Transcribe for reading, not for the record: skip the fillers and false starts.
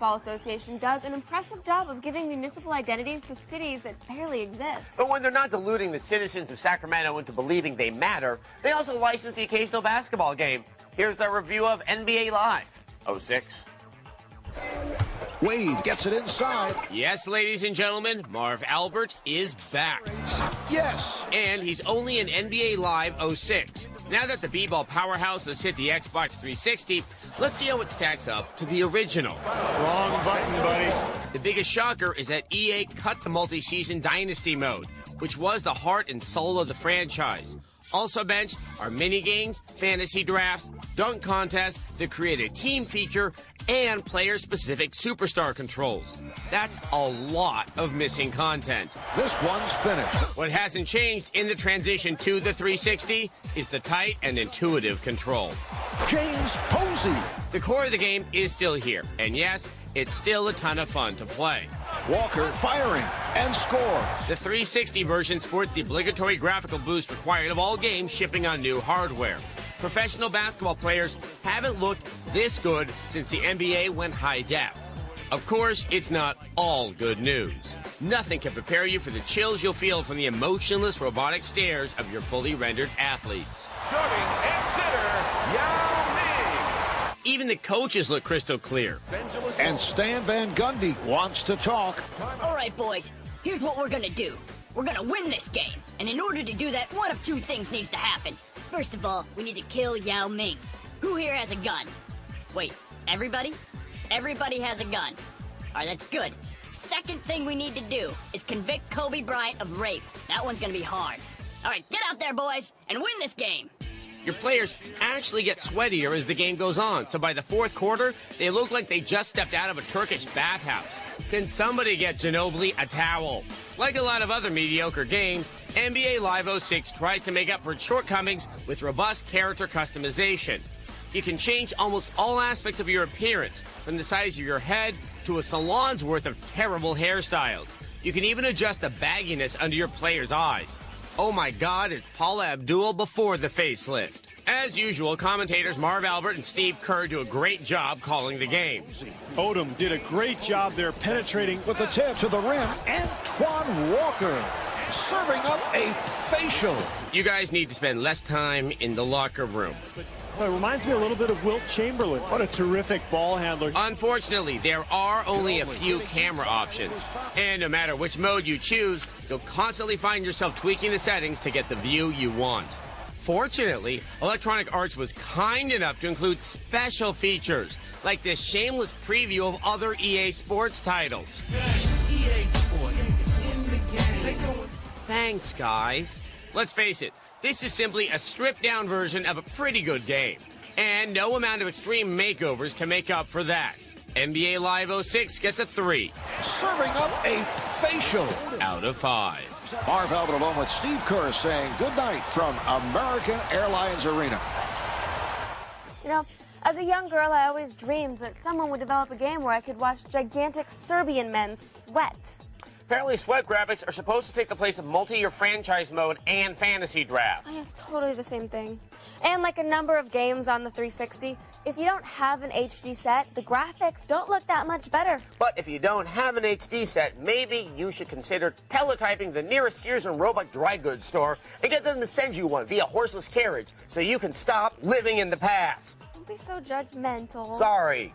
Football Association does an impressive job of giving municipal identities to cities that barely exist. But when they're not deluding the citizens of Sacramento into believing they matter, they also license the occasional basketball game. Here's their review of NBA Live 06. Wade gets it inside. Yes, ladies and gentlemen, Marv Albert is back. Yes. And he's only in NBA Live 06. Now that the b-ball powerhouse has hit the Xbox 360, let's see how it stacks up to the original. Wrong button, buddy. The biggest shocker is that EA cut the multi-season Dynasty mode, which was the heart and soul of the franchise. Also benched are mini-games, fantasy drafts, dunk contests, the created team feature, and player-specific superstar controls. That's a lot of missing content. This one's finished. What hasn't changed in the transition to the 360 is the tight and intuitive control. James Posey. The core of the game is still here, and yes, it's still a ton of fun to play. Walker firing and score. The 360 version sports the obligatory graphical boost required of all games shipping on new hardware. Professional basketball players haven't looked this good since the NBA went high def. Of course, it's not all good news. Nothing can prepare you for the chills you'll feel from the emotionless robotic stares of your fully rendered athletes. Starting at center, Yao Ming. Even the coaches look crystal clear. And Stan Van Gundy wants to talk. All right, boys, here's what we're gonna do. We're gonna win this game. And in order to do that, one of two things needs to happen. First of all, we need to kill Yao Ming. Who here has a gun? Wait, everybody? Everybody has a gun. All right, that's good. Second thing we need to do is convict Kobe Bryant of rape. That one's gonna be hard. All right, get out there, boys, and win this game. Your players actually get sweatier as the game goes on, so by the fourth quarter, they look like they just stepped out of a Turkish bathhouse. Can somebody get Ginobili a towel? Like a lot of other mediocre games, NBA Live 06 tries to make up for its shortcomings with robust character customization. You can change almost all aspects of your appearance, from the size of your head to a salon's worth of terrible hairstyles. You can even adjust the bagginess under your players' eyes. Oh my God, it's Paula Abdul before the facelift. As usual, commentators Marv Albert and Steve Kerr do a great job calling the game. Odom did a great job there penetrating With the tip to the rim, Antoine Walker serving up a facial. You guys need to spend less time in the locker room. It reminds me a little bit of Wilt Chamberlain. What a terrific ball handler. Unfortunately, there are only a few camera options. And no matter which mode you choose, you'll constantly find yourself tweaking the settings to get the view you want. Fortunately, Electronic Arts was kind enough to include special features, like this shameless preview of other EA Sports titles. Thanks, guys. Let's face it, this is simply a stripped-down version of a pretty good game. And no amount of extreme makeovers can make up for that. NBA Live 06 gets a 3. Serving up a facial. Out of 5. Marv Albert along with Steve Kerr saying good night from American Airlines Arena. You know, as a young girl, I always dreamed that someone would develop a game where I could watch gigantic Serbian men sweat. Apparently, sweat graphics are supposed to take the place of multi-year franchise mode and fantasy draft. Oh, it's totally the same thing. And like a number of games on the 360, if you don't have an HD set, the graphics don't look that much better. But if you don't have an HD set, maybe you should consider teletyping the nearest Sears and Roebuck dry goods store and get them to send you one via horseless carriage so you can stop living in the past. Don't be so judgmental. Sorry.